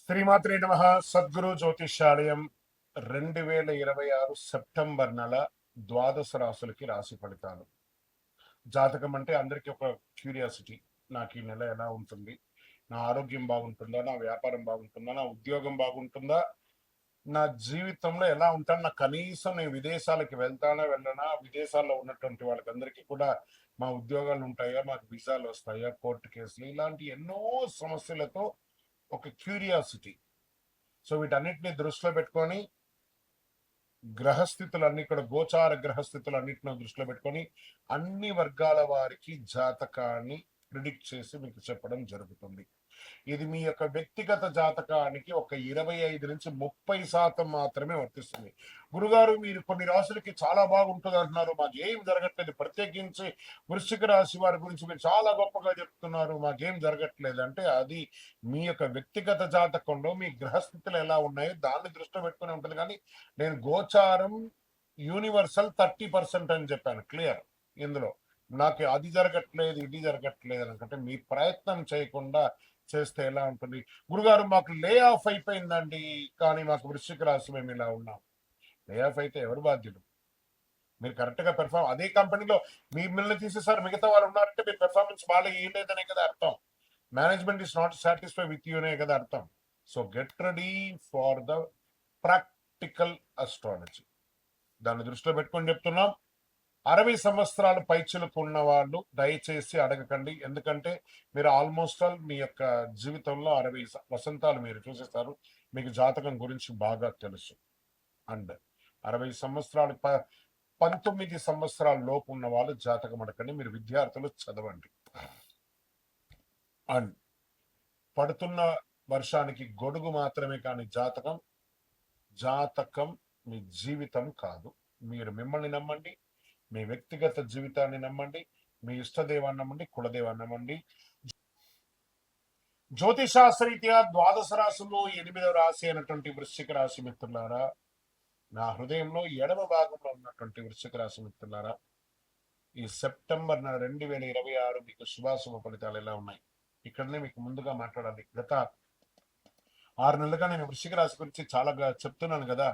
శ్రీమాత్రే నమః. సద్గురు జ్యోతిష్యాలయం 2026 సెప్టెంబర్ నెల ద్వాదశ రాశులకి రాశి ఫలితాలు. జాతకం అంటే అందరికీ ఒక క్యూరియాసిటీ. నాకు ఈ నెల ఎలా ఉంటుంది, నా ఆరోగ్యం బాగుంటుందా, నా వ్యాపారం బాగుంటుందా, నా ఉద్యోగం బాగుంటుందా, నా జీవితంలో ఎలా ఉంటాను, నా కనీసం నేను విదేశాలకి వెళ్తానా వెళ్ళనా, విదేశాల్లో ఉన్నటువంటి వాళ్ళకందరికీ కూడా మా ఉద్యోగాలు ఉంటాయా, మాకు వీసాలు వస్తాయా, కోర్టు కేసులు, ఇలాంటి ఎన్నో సమస్యలతో ఒక క్యూరియాసిటీ. సో వీటన్నిటిని దృష్టిలో పెట్టుకొని గ్రహస్థితులన్నీ కూడా గోచార గ్రహస్థితులన్నిటిని దృష్టిలో పెట్టుకొని అన్ని వర్గాల వారికి జాతకాన్ని ప్రిడిక్ట్ చేసి మీకు చెప్పడం జరుగుతుంది. ఇది మీ యొక్క వ్యక్తిగత జాతకానికి ఒక 25 నుంచి 30% మాత్రమే వర్తిస్తుంది. గురుగారు, మీరు కొన్ని రాశులకి చాలా బాగుంటుంది అంటున్నారు, మాకేం జరగట్లేదు, ప్రత్యేకించి వృశ్చిక రాశి వారి గురించి మీరు చాలా గొప్పగా చెప్తున్నారు, మాకేం జరగట్లేదు అంటే అది మీ యొక్క వ్యక్తిగత జాతకంలో మీ గ్రహస్థితులు ఎలా ఉన్నాయో దాన్ని దృష్టిలో పెట్టుకుని ఉంటుంది. కానీ నేను గోచారం యూనివర్సల్ 30% అని చెప్పాను, క్లియర్. ఇందులో నాకు అది జరగట్లేదు ఇది జరగట్లేదు అనుకుంటే మీ ప్రయత్నం చేయకుండా చేస్తే ఎలా ఉంటుంది? గురుగారు, మాకు లే ఆఫ్ అయిపోయిందండి, కానీ మాకు వృశ్చిక రాశి మేము ఇలా ఉన్నాం. లే ఆఫ్ అయితే ఎవరు బాధ్యులు? మీరు కరెక్ట్ గా పెర్ఫార్మ్ అదే కంపెనీలో మిమ్మల్ని తీసేసారు, మిగతా వాళ్ళు ఉన్నారంటే మీరు పెర్ఫార్మెన్స్ బాగా ఇవ్వలేదనే కదా అర్థం. Management is not satisfy with యూనే కదా అర్థం. So get ready for the practical astrology. దాన్ని దృష్టిలో పెట్టుకొని చెప్తున్నాం. 60 సంవత్సరాలు పైచిలకు ఉన్న వాళ్ళు దయచేసి అడగకండి, ఎందుకంటే మీరు ఆల్మోస్ట్ ఆల్ మీ యొక్క జీవితంలో 60 వసంతాలు మీరు చూసేస్తారు, మీకు జాతకం గురించి బాగా తెలుసు. అండ్ 60 సంవత్సరాలు 19 సంవత్సరాల లోపు ఉన్న వాళ్ళు జాతకం అడగండి, మీరు విద్యార్థులు చదవండి. అండ్ పడుతున్న వర్షానికి గొడుగు మాత్రమే, కానీ జాతకం మీ జీవితం కాదు. మీరు మిమ్మల్ని నమ్మండి, మీ వ్యక్తిగత జీవితాన్ని నమ్మండి, మీ ఇష్టదేవాన్ని నమ్మండి, కులదేవాన్ని నమ్మండి. జ్యోతిషాస్త్రరీత్యా ద్వాదశ రాశుల్లో 8వ రాశి అయినటువంటి వృశ్చిక రాశి మిత్రులారా, నా హృదయంలో ఎడమ భాగంలో ఉన్నటువంటి వృశ్చిక రాశి మిత్రులారా, ఈ సెప్టెంబర్ 2026 మీకు శుభాశుభ ఫలితాలు ఎలా ఉన్నాయి? ఇక్కడనే మీకు ముందుగా మాట్లాడాలి. గత 6 నెలలుగా నేను వృశ్చిక రాశి గురించి చాలా చెప్తున్నాను కదా.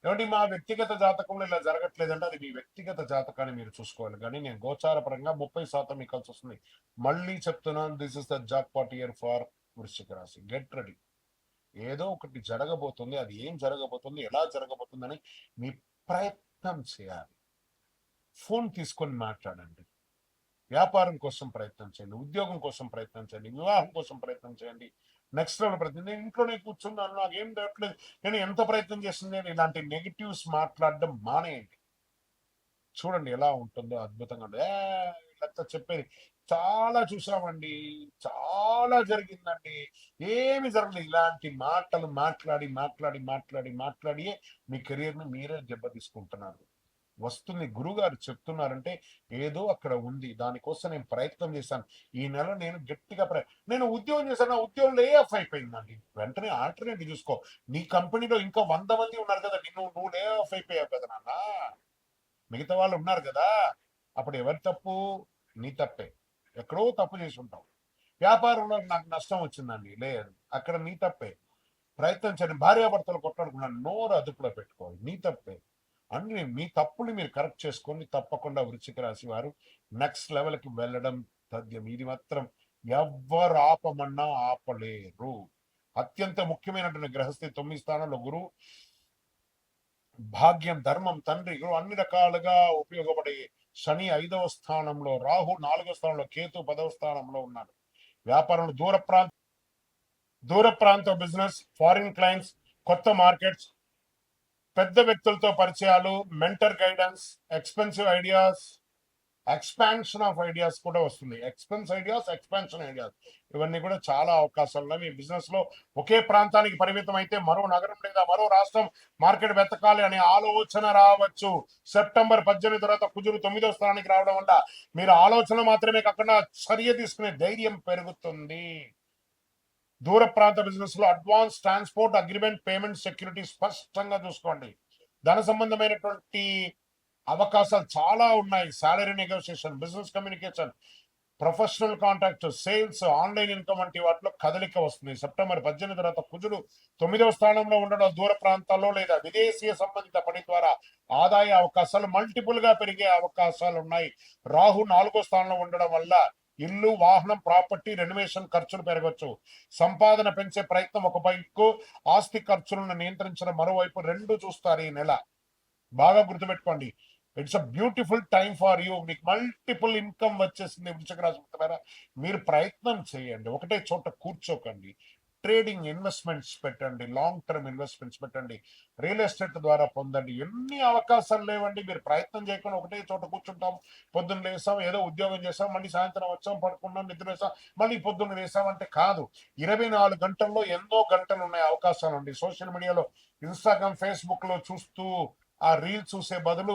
ఏమంటే మా వ్యక్తిగత జాతకంలో ఇలా జరగట్లేదంటే అది మీ వ్యక్తిగత జాతకాన్ని మీరు చూసుకోవాలి. కానీ నేను గోచార పరంగా 30% మీకు కలిసి వస్తుంది. మళ్ళీ చెప్తున్నాను, this is the jackpot year for వృశ్చిక రాశి. Get ready. ఏదో ఒకటి జరగబోతుంది, అది ఏం జరగబోతుంది, ఎలా జరగబోతుందని మీ ప్రయత్నం చేయాలి. ఫోన్ తీసుకొని మాట్లాడండి. వ్యాపారం కోసం ప్రయత్నం చేయండి, ఉద్యోగం కోసం ప్రయత్నం చేయండి, వివాహం కోసం ప్రయత్నం చేయండి, నెక్స్ట్ లెవెల్ ప్రయత్నం. నేను ఇంట్లోనే కూర్చున్నాను, నాకేం జరగట్లేదు, నేను ఎంత ప్రయత్నం చేస్తుంది, ఇలాంటి నెగిటివ్స్ మాట్లాడడం మానేయండి. చూడండి ఎలా ఉంటుందో అద్భుతంగా. వీళ్ళంతా చెప్పేది చాలా చూసామండి, చాలా జరిగిందండి, ఏమి జరగలేదు, ఇలాంటి మాటలు మాట్లాడి మాట్లాడి మాట్లాడి మాట్లాడి మీ కెరియర్ని మీరే దెబ్బతీసుకుంటున్నారు. వస్తుంది, గురుగారు చెప్తున్నారంటే ఏదో అక్కడ ఉంది, దానికోసం నేను ప్రయత్నం చేశాను. ఈ నెల నేను గట్టిగా నేను ఉద్యోగం చేశాను, నా ఉద్యోగం లే ఆఫ్ అయిపోయిందండి. వెంటనే ఆల్టర్నేటివ్ చూసుకో. నీ కంపెనీలో ఇంకా 100 మంది ఉన్నారు కదా, నువ్వు లే ఆఫ్ అయిపోయావు కదా నాన్న, మిగతా వాళ్ళు ఉన్నారు కదా. అప్పుడు ఎవరి తప్పు? నీ తప్పే. ఎక్కడో తప్పు చేసి ఉంటావు. వ్యాపారంలో నాకు నష్టం వచ్చిందండి, లేదు, అక్కడ నీ తప్పే. ప్రయత్నం చేయండి. భార్యాభర్తలు కొట్లాడుకున్నాను, నోరు అదుపులో పెట్టుకోవాలి, నీ తప్పే. అన్ని మీ తప్పుని మీరు కరెక్ట్ చేసుకొని తప్పకుండా వృశ్చిక రాశి వారు నెక్స్ట్ లెవెల్కి వెళ్ళడం తథ్యం. ఇది మాత్రం ఎవ్వరు ఆపమన్నా ఆపలేరు. అత్యంత ముఖ్యమైనటువంటి గ్రహస్థితి 9 స్థానంలో గురు, భాగ్యం, ధర్మం, తండ్రి, అన్ని రకాలుగా ఉపయోగపడే శని 5వ స్థానంలో, రాహు 4వ స్థానంలో, కేతు 10వ స్థానంలో ఉన్నారు. వ్యాపారంలో దూర ప్రాంత బిజినెస్, ఫారిన్ క్లయింట్స్, కొత్త మార్కెట్స్, పెద్ద వ్యక్తులతో పరిచయాలు, mentor guidance, expensive ideas, expansion of ideas కూడా వస్తుంది. ఎక్స్పాన్షన్ ఐడియాస్, ఇవన్నీ కూడా చాలా అవకాశాలు ఉన్నాయి. మీ బిజినెస్ లో ఒకే ప్రాంతానికి పరిమితం అయితే మరో నగరం లేదా మరో రాష్ట్రం మార్కెట్ వెతకాలి అనే ఆలోచన రావచ్చు. సెప్టెంబర్ 18 తర్వాత కుజుడు 9వ స్థానానికి రావడం వల్ల మీరు ఆలోచన మాత్రమే కాకుండా చర్య తీసుకునే ధైర్యం పెరుగుతుంది. దూర ప్రాంత బిజినెస్ లో advance transport agreement, payment, security స్పష్టంగా చూసుకోండి. ధన సంబంధమైనటువంటి అవకాశాలు చాలా ఉన్నాయి. Salary negotiation, business communication, professional contact, sales, online income వంటి వాటిలో కదలిక వస్తుంది. సెప్టెంబర్ 18 తర్వాత కుజుడు 9వ స్థానంలో ఉండడం దూర ప్రాంతాల్లో లేదా విదేశీయ సంబంధిత పని ద్వారా ఆదాయ అవకాశాలు మల్టిపుల్ గా పెరిగే అవకాశాలు ఉన్నాయి. రాహు 4వ స్థానంలో ఉండడం వల్ల ఇల్లు, వాహనం, ప్రాపర్టీ రెనోవేషన్ ఖర్చులు పెరగచ్చు. సంపాదన పెంచే ప్రయత్నం ఒక వైపు, ఆస్తి ఖర్చులను నియంత్రించడం మరోవైపు, రెండు చూస్తారు ఈ నెల. బాగా గుర్తుపెట్టుకోండి. It's a beautiful time for you. మీకు మల్టిపుల్ ఇన్కమ్ వచ్చేసింది వృశ్చిక రాశి మిత్రులారా. మీరు ప్రయత్నం చేయండి, ఒకటే చోట కూర్చోకండి. ట్రేడింగ్, ఇన్వెస్ట్మెంట్స్ పెట్టండి, లాంగ్ టర్మ్ ఇన్వెస్ట్మెంట్స్ పెట్టండి, రియల్ ఎస్టేట్ ద్వారా పొందండి. ఎన్ని అవకాశాలు లేవండి. మీరు ప్రయత్నం చేయకుండా ఒకటే చోట కూర్చుంటాం. పొద్దున్న లేసాం, ఏదో ఉద్యోగం చేసాం, మళ్ళీ సాయంత్రం వచ్చాం, పడుకున్నాం, నిద్ర వేసాం, మళ్ళీ పొద్దున్న వేసాం అంటే కాదు. 24 గంటల్లో ఎన్నో గంటలు ఉన్నాయి అవకాశాలు ఉండి. సోషల్ మీడియాలో, ఇన్స్టాగ్రామ్, ఫేస్బుక్ లో చూస్తూ ఆ రీల్ చూసే బదులు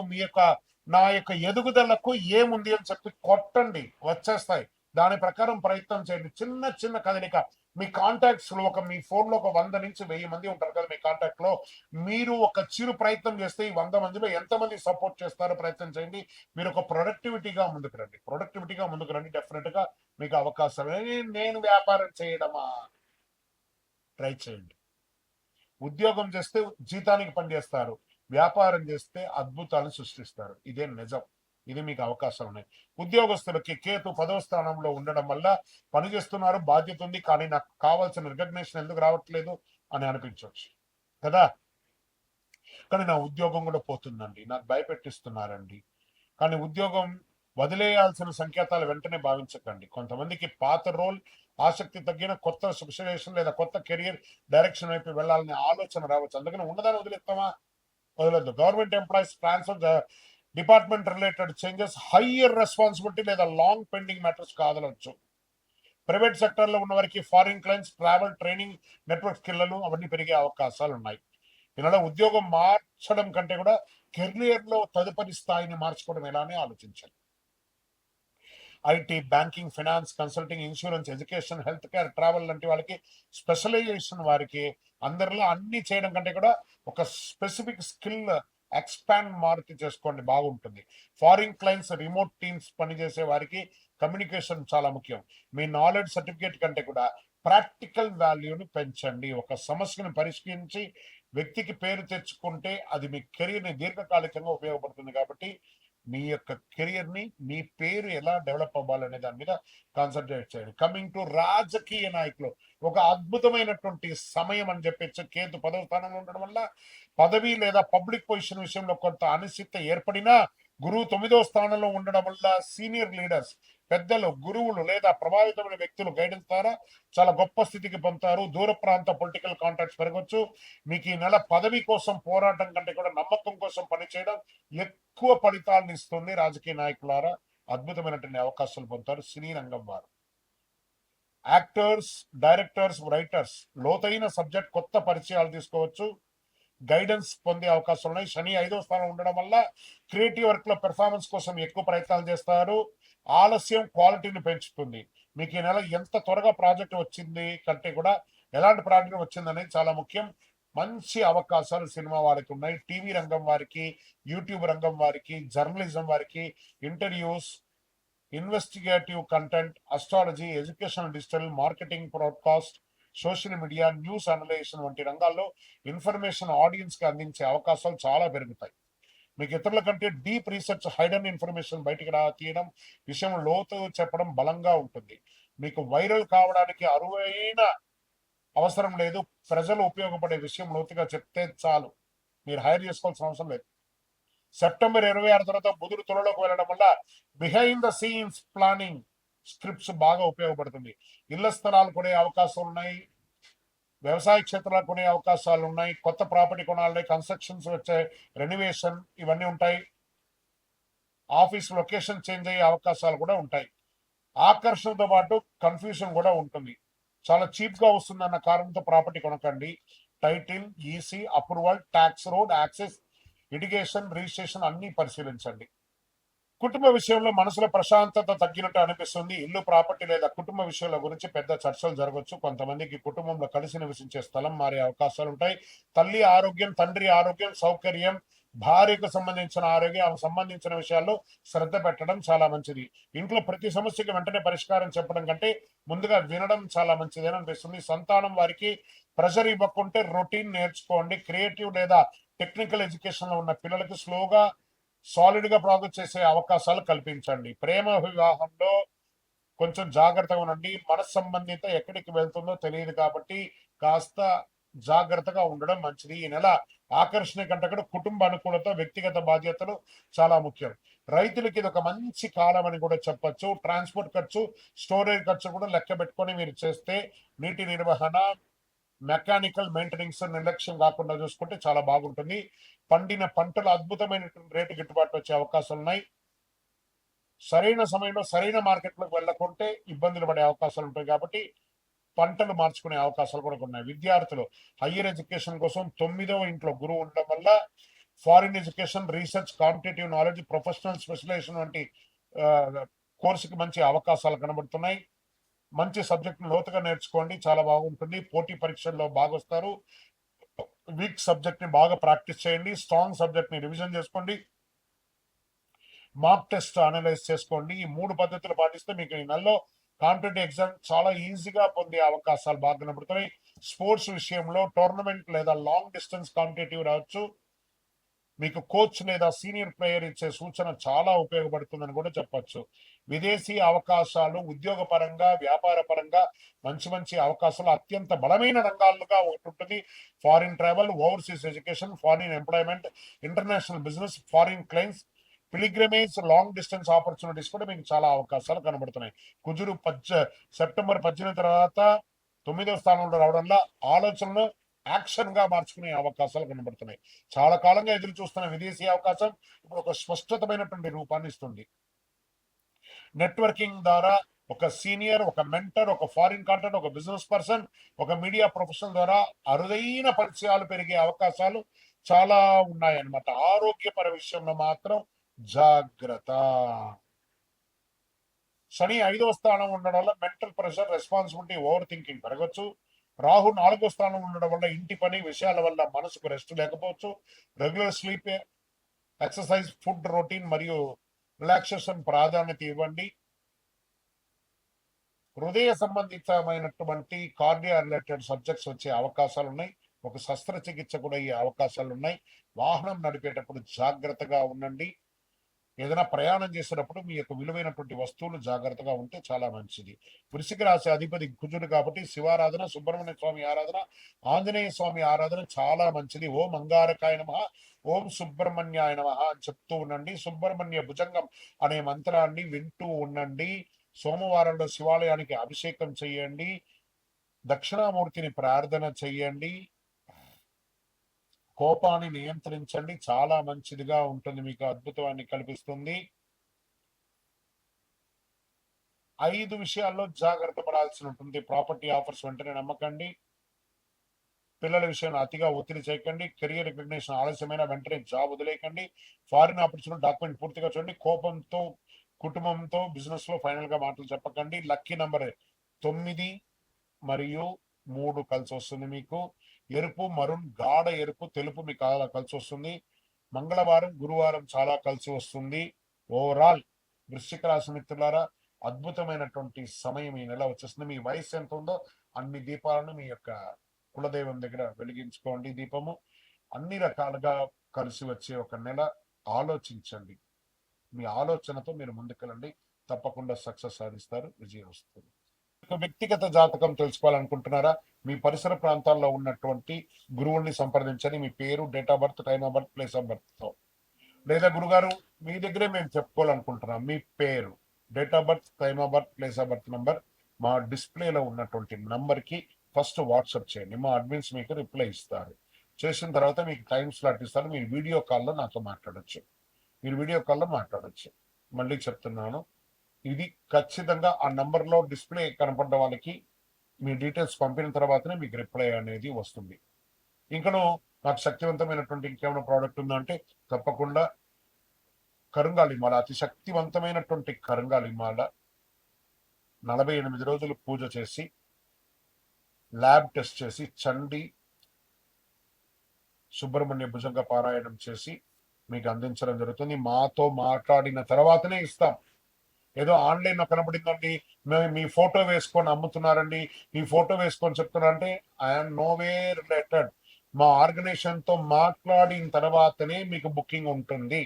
నా యొక్క ఎదుగుదలకు ఏముంది అని చెప్పి కొట్టండి, వచ్చేస్తాయి. దాని ప్రకారం ప్రయత్నం చేయండి. చిన్న చిన్న కదలిక. మీ కాంటాక్ట్స్ లో మీ ఫోన్ లో ఒక 100 నుంచి 1000 మంది ఉంటారు కదా మీ కాంటాక్ట్ లో. మీరు ఒక చిరు ప్రయత్నం చేస్తే ఈ 100 మందిలో ఎంతమంది సపోర్ట్ చేస్తారో ప్రయత్నం చేయండి. మీరు ఒక ప్రొడక్టివిటీగా ముందుకు రండి. డెఫినెట్ గా మీకు అవకాశం. నేను వ్యాపారం చేయడమా? ట్రై చేయండి. ఉద్యోగం చేస్తే జీతానికి పనిచేస్తారు, వ్యాపారం చేస్తే అద్భుతాలను సృష్టిస్తారు. ఇదే నిజం. ఇది మీకు అవకాశాలు ఉన్నాయి. ఉద్యోగస్తులకి కేతు 10వ స్థానంలో ఉండడం వల్ల పని చేస్తున్నారు, బాధ్యత ఉంది, కానీ నాకు కావాల్సిన రికగ్నేషన్ ఎందుకు రావట్లేదు అని అనిపించవచ్చు కదా. కానీ నా ఉద్యోగం కూడా పోతుందండి, నాకు భయపెట్టిస్తున్నారండి. కానీ ఉద్యోగం వదిలేయాల్సిన సంకేతాలు వెంటనే భావించకండి. కొంతమందికి పాత రోల్ ఆసక్తి తగ్గిన కొత్త స్పెషలైజేషన్ లేదా కొత్త కెరియర్ డైరెక్షన్ వైపు వెళ్ళాలనే ఆలోచన రావచ్చు. అందుకని ఉన్నదాన్ని వదిలేస్తామా? వదలద్దు. Government employees transfer, department related changes, higher responsibility లేదా లాంగ్ పెండింగ్ మ్యాటర్స్ కాదలవచ్చు. ప్రైవేట్ సెక్టర్ లో ఉన్న వారికి foreign clients, travel, training, network స్కిల్లు అవన్నీ పెరిగే అవకాశాలు ఉన్నాయి. ఇలా ఉద్యోగం మార్చడం కంటే కూడా కెరియర్ లో తదుపరి స్థాయిని మార్చుకోవడం ఎలానే ఆలోచించాలి. IT, banking, finance, consulting, insurance, education, health care, travel లాంటి వాళ్ళకి స్పెషలైజేషన్ వారికి అందరిలో అన్ని చేయడం కంటే కూడా ఒక స్పెసిఫిక్ స్కిల్ ఎక్స్పాండ్ మారుతి చేసుకోండి, బాగుంటుంది. ఫారిన్ క్లయింట్స్, రిమోట్ టీమ్స్ పనిచేసే వారికి కమ్యూనికేషన్ చాలా ముఖ్యం. మీ నాలెడ్జ్ సర్టిఫికేట్ కంటే కూడా ప్రాక్టికల్ వాల్యూని పెంచండి. ఒక సమస్యను పరిష్కరించి వ్యక్తికి పేరు తెచ్చుకుంటే అది మీ కెరీర్ని దీర్ఘకాలికంగా ఉపయోగపడుతుంది. కాబట్టి మీ యొక్క కెరియర్ ని, మీ పేరు ఎలా డెవలప్ అవ్వాలనే దాని మీద కాన్సన్ట్రేట్ చేయండి. కమింగ్ టు రాజకీయ నాయకులు, ఒక అద్భుతమైనటువంటి సమయం అని చెప్పచ్చు. కేతు 10వ స్థానంలో ఉండడం వల్ల పదవి లేదా పబ్లిక్ పొజిషన్ విషయంలో కొంత అనిశ్చిత ఏర్పడినా, గురువు 9వ స్థానంలో ఉండడం వల్ల సీనియర్ లీడర్స్, పెద్దలు, గురువులు లేదా ప్రభావితమైన వ్యక్తులు గైడెన్స్ ద్వారా చాలా గొప్ప స్థితికి పొందుతారు. దూర ప్రాంత పొలిటికల్ కాంటాక్ట్స్ పెరగచ్చు. మీకు ఈ నెల పదవి కోసం పోరాటం కంటే కూడా నమ్మకం కోసం పనిచేయడం ఎక్కువ ఫలితాలను ఇస్తుంది. రాజకీయ నాయకులారా అద్భుతమైనటువంటి అవకాశాలు పొందుతారు. సినీ రంగం వారు, యాక్టర్స్, డైరెక్టర్స్, రైటర్స్ లోతైన సబ్జెక్ట్, కొత్త పరిచయాలు తీసుకోవచ్చు, గైడెన్స్ పొందే అవకాశాలు ఉన్నాయి. శని 5వ స్థానం ఉండడం వల్ల క్రియేటివ్ వర్క్ లో పెర్ఫార్మెన్స్ కోసం ఎక్కువ ప్రయత్నాలు చేస్తారు. ఆలస్యం క్వాలిటీని పెంచుతుంది. మీకు ఈ నెల ఎంత త్వరగా ప్రాజెక్ట్ వచ్చింది కంటే కూడా ఎలాంటి ప్రాజెక్ట్ వచ్చింది అనేది చాలా ముఖ్యం. మంచి అవకాశాలు సినిమా వారికి ఉన్నాయి. టీవీ రంగం వారికి, యూట్యూబ్ రంగం వారికి, జర్నలిజం వారికి, interviews, investigative content, astrology, education, digital marketing, broadcast, social media, news analysation వంటి రంగాల్లో ఇన్ఫర్మేషన్ ఆడియన్స్ కి అందించే అవకాశాలు చాలా పెరుగుతాయి. మీకు ఇతరుల కంటే డీప్ రీసెర్చ్, హైడెన్ ఇన్ఫర్మేషన్ బయటికి తీయడం, విషయం లోతు చెప్పడం బలంగా ఉంటుంది. మీకు వైరల్ కావడానికి అరువైన అవసరం లేదు. ప్రజలు ఉపయోగపడే విషయం లోతుగా చెప్తే చాలు. మీరు హైర్ చేసుకోవాల్సిన అవసరం లేదు. సెప్టెంబర్ 26 తర్వాత బుధుడు తులలోకి వెళ్ళడం వల్ల behind the scenes planning scripts బాగా ఉపయోగపడుతుంది. ఇళ్ల స్థలాలు కొనే అవకాశాలు ఉన్నాయి, వ్యవసాయ క్షేత్రాలు కొనే అవకాశాలు ఉన్నాయి, కొత్త ప్రాపర్టీ కొనాలి, కన్స్ట్రక్షన్స్ వచ్చే, రెనోవేషన్ ఇవన్నీ ఉంటాయి. ఆఫీస్ లొకేషన్ చేంజ్ అయ్యే అవకాశాలు కూడా ఉంటాయి. ఆకర్షణతో పాటు కన్ఫ్యూజన్ కూడా ఉంటుంది. చాలా చీప్ గా వస్తుందన్న కారణంతో ప్రాపర్టీ కొనకండి. Title, EC approval, tax, road access, irrigation, registration అన్ని పరిశీలించండి. కుటుంబ విషయంలో మనసులో ప్రశాంతత తగ్గినట్టు అనిపిస్తుంది. ఇల్లు, ప్రాపర్టీ లేదా కుటుంబ విషయాల గురించి పెద్ద చర్చలు జరగవచ్చు. కొంతమందికి కుటుంబంలో కలిసి నివసించే స్థలం మారే అవకాశాలు ఉంటాయి. తల్లి ఆరోగ్యం, తండ్రి ఆరోగ్యం, సౌకర్యం, భార్యకు సంబంధించిన ఆరోగ్యం సంబంధించిన విషయాల్లో శ్రద్ధ పెట్టడం చాలా మంచిది. ఇంట్లో ప్రతి సమస్యకి వెంటనే పరిష్కారం చెప్పడం కంటే ముందుగా వినడం చాలా మంచిది అని అనిపిస్తుంది. సంతానం వారికి ప్రెషర్ ఇవ్వకుంటే రొటీన్ నేర్చుకోండి. క్రియేటివ్ లేదా టెక్నికల్ ఎడ్యుకేషన్ లో ఉన్న పిల్లలకి స్లోగా సాలిడ్ గా ప్రోగ్రెస్ చేసే అవకాశాలు కల్పించండి. ప్రేమ వివాహంలో కొంచెం జాగ్రత్తగా ఉండండి. మన సంబంధిత ఎక్కడికి వెళ్తుందో తెలియదు కాబట్టి కాస్త జాగ్రత్తగా ఉండడం మంచిది. ఈ నెల ఆకర్షణ కంటే కూడా కుటుంబ అనుకూలత, వ్యక్తిగత బాధ్యతలు చాలా ముఖ్యం. రైతులకి ఇది ఒక మంచి కాలం అని కూడా చెప్పొచ్చు. ట్రాన్స్పోర్ట్ ఖర్చు, స్టోరేజ్ ఖర్చు కూడా లెక్క పెట్టుకొని మీరు చేస్తే నీటి నిర్వహణ, మెకానికల్ మెయింటెనెన్స్ నిర్లక్ష్యం కాకుండా చూసుకుంటే చాలా బాగుంటుంది. పండిన పంటలు అద్భుతమైనటువంటి రేటు గిట్టుబాటు వచ్చే అవకాశాలు ఉన్నాయి. సరైన సమయంలో సరైన మార్కెట్లోకి వెళ్ళకుంటే ఇబ్బందులు పడే అవకాశాలు ఉంటాయి కాబట్టి పంటలు మార్చుకునే అవకాశాలు కూడా ఉన్నాయి. విద్యార్థులు హయ్యర్ ఎడ్యుకేషన్ కోసం 9వ ఇంట్లో గురువు ఉండడం వల్ల foreign education, research, competitive knowledge, professional specialisation వంటి కోర్సుకి మంచి అవకాశాలు కనబడుతున్నాయి. మంచి సబ్జెక్ట్ లోతుగా నేర్చుకోండి, చాలా బాగుంటుంది. పోటీ పరీక్షల్లో బాగా వస్తారు. వీక్ సబ్జెక్ట్ ని బాగా ప్రాక్టీస్ చేయండి. స్ట్రాంగ్ సబ్జెక్ట్ ని రివిజన్ చేసుకోండి. మాక్ టెస్ట్ అనలైజ్ చేసుకోండి. ఈ 3 పద్ధతులు పాటిస్తే మీకు ఈ నెలలో కాంపిటేటివ్ ఎగ్జామ్ చాలా ఈజీగా పొందే అవకాశాలు బాగా కనబడుతున్నాయి. స్పోర్ట్స్ విషయంలో టోర్నమెంట్ లేదా లాంగ్ డిస్టెన్స్ కాంపిటేటివ్ రావచ్చు. మీకు కోచ్ లేదా సీనియర్ ప్లేయర్ ఇచ్చే సూచన చాలా ఉపయోగపడుతుందని కూడా చెప్పొచ్చు. విదేశీ అవకాశాలు ఉద్యోగ పరంగా, వ్యాపార పరంగా మంచి మంచి అవకాశాలు అత్యంత బలమైన రంగాలుగా ఒకటి ఉంటుంది. Foreign travel, overseas education, foreign employment, international business, foreign clients, pilgrimage, long distance opportunities కూడా మీకు చాలా అవకాశాలు కనబడుతున్నాయి. కుజుడు సెప్టెంబర్ 18 తర్వాత 9వ స్థానంలో రావడంలో ఆలోచనలు యాక్షన్ గా మార్చుకునే అవకాశాలు కనబడుతున్నాయి. చాలా కాలంగా ఎదురు చూస్తున్న విదేశీ అవకాశం ఇప్పుడు ఒక స్పష్టతమైనటువంటి రూపాన్ని ఇస్తుంది. నెట్వర్కింగ్ ద్వారా ఒక సీనియర్, ఒక మెంటర్, ఒక ఫారిన్ కాంటాక్ట్, ఒక బిజినెస్ పర్సన్, ఒక మీడియా ప్రొఫెషనల్ ద్వారా అరుదైన పరిచయాలు పెరిగే అవకాశాలు చాలా ఉన్నాయన్నమాట. ఆరోగ్యపర విషయంలో మాత్రం జాగ్రత్త. శని 5వ స్థానం ఉండడం వల్ల mental pressure, responsibility, over thinking పెరగచ్చు. రాహు 4వ స్థానం ఉండడం వల్ల ఇంటి పని విషయాల వల్ల మనసుకు రెస్ట్ లేకపోవచ్చు. Regular sleep, exercise, food routine మరియు రిలాక్సేషన్ ప్రాధాన్యత ఇవ్వండి. హృదయ సంబంధితమైనటువంటి కార్డియా రిలేటెడ్ సబ్జెక్ట్స్ వచ్చే అవకాశాలు ఉన్నాయి. ఒక శస్త్రచికిత్స కూడా అయ్యే అవకాశాలు ఉన్నాయి. వాహనం నడిపేటప్పుడు జాగ్రత్తగా ఉండండి. ఏదైనా ప్రయాణం చేసేటప్పుడు మీ యొక్క విలువైనటువంటి వస్తువులు జాగ్రత్తగా ఉంటే చాలా మంచిది. వృశ్చిక రాశి అధిపతి కుజుడు కాబట్టి శివారాధన, సుబ్రహ్మణ్య స్వామి ఆరాధన, ఆంజనేయ స్వామి ఆరాధన చాలా మంచిది. ఓం అంగారకాయ నమః, ఓం సుబ్రహ్మణ్యాయ నమః అని చెప్తూ ఉండండి. సుబ్రహ్మణ్య భుజంగం అనే మంత్రాన్ని వింటూ ఉండండి. సోమవారంలో శివాలయానికి అభిషేకం చేయండి. దక్షిణామూర్తిని ప్రార్థన చెయ్యండి. కోపాన్ని నియంత్రించండి, చాలా మంచిదిగా ఉంటుంది, మీకు అద్భుతాన్ని కల్పిస్తుంది. 5 విషయాల్లో జాగ్రత్త పడాల్సి ఉంటుంది. ప్రాపర్టీ ఆఫర్స్ వెంటనే నమ్మకండి. పిల్లల విషయంలో అతిగా ఒత్తిడి చేయకండి. కెరియర్ రికగ్నిషన్ ఆలస్యమైన వెంటనే జాబ్ వదిలేయకండి. ఫారిన్ ఆపర్చునిటీ డాక్యుమెంట్ పూర్తిగా చూడండి. కోపంతో కుటుంబంతో బిజినెస్ లో ఫైనల్ గా మాటలు చెప్పకండి. లక్కీ నంబర్ 9 మరియు 3 కలిసి వస్తుంది మీకు. ఎరుపు, మరున్, గాఢ ఎరుపు, తెలుపు మీకు కలిసి వస్తుంది. మంగళవారం, గురువారం చాలా కలిసి వస్తుంది. ఓవరాల్ వృశ్చిక రాశి మిత్రులారా, అద్భుతమైనటువంటి సమయం ఈ నెల వచ్చేస్తుంది. మీ వయసు ఎంత ఉందో అన్ని దీపాలను మీ యొక్క కులదైవం దగ్గర వెలిగించుకోండి. దీపము అన్ని రకాలుగా కలిసి వచ్చే ఒక నెల. ఆలోచించండి, మీ ఆలోచనతో మీరు ముందుకెళ్ళండి, తప్పకుండా సక్సెస్ సాధిస్తారు, విజయం వస్తుంది. వ్యక్తిగత జాతకం తెలుసుకోవాలనుకుంటున్నారా? మీ పరిసర ప్రాంతాల్లో ఉన్నటువంటి గురువుల్ని సంప్రదించండి. మీ పేరు, date of birth, time of birth, place of birth తో. లేదా గురుగారు మీ దగ్గరే మేము చెప్పుకోవాలనుకుంటున్నాం, మీ పేరు, date of birth, time of birth, place of birth number మా డిస్ప్లేలో ఉన్నటువంటి నంబర్ కి ఫస్ట్ వాట్సాప్ చేయండి. మా అడ్మిన్స్ మీకు రిప్లై ఇస్తారు. చేసిన తర్వాత మీకు టైం స్లాట్ ఇస్తారు. మీరు వీడియో కాల్లో నాతో మాట్లాడొచ్చు. మళ్ళీ చెప్తున్నాను, ఇది ఖచ్చితంగా ఆ నంబర్లో డిస్ప్లే కనపడ్డ వాళ్ళకి మీ డీటెయిల్స్ పంపిన తర్వాతనే మీకు రిప్లై అనేది వస్తుంది. ఇంకను నాకు శక్తివంతమైనటువంటి ఇంకేమైనా ప్రోడక్ట్ ఉందంటే తప్పకుండా కరుంగాలిమాల, అతి శక్తివంతమైనటువంటి కరుంగాలిమాల 48 రోజులు పూజ చేసి, ల్యాబ్ టెస్ట్ చేసి, చండి సుబ్రహ్మణ్య భుజంగ పారాయణం చేసి మీకు అందించడం జరుగుతుంది. మాతో మాట్లాడిన తర్వాతనే ఇస్తాం. ఏదో ఆన్లైన్ లో కనబడిందండి, మీ ఫోటో వేసుకొని అమ్ముతున్నారండి, మీ ఫోటో వేసుకొని చెప్తున్నారంటే ఐఎమ్ నో వే రిలేటెడ్. మా ఆర్గనైజేషన్ తో మాట్లాడిన తర్వాతనే మీకు బుకింగ్ ఉంటుంది.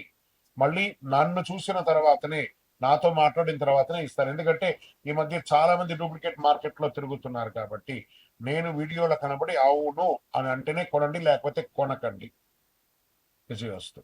మళ్ళీ నన్ను చూసిన తర్వాతనే, నాతో మాట్లాడిన తర్వాతనే ఇస్తాను. ఎందుకంటే ఈ మధ్య చాలా మంది డూప్లికేట్ మార్కెట్ లో తిరుగుతున్నారు కాబట్టి నేను వీడియోలో కనబడి అవును అని అంటేనే కొనండి, లేకపోతే కొనకండి. విజయవస్తు.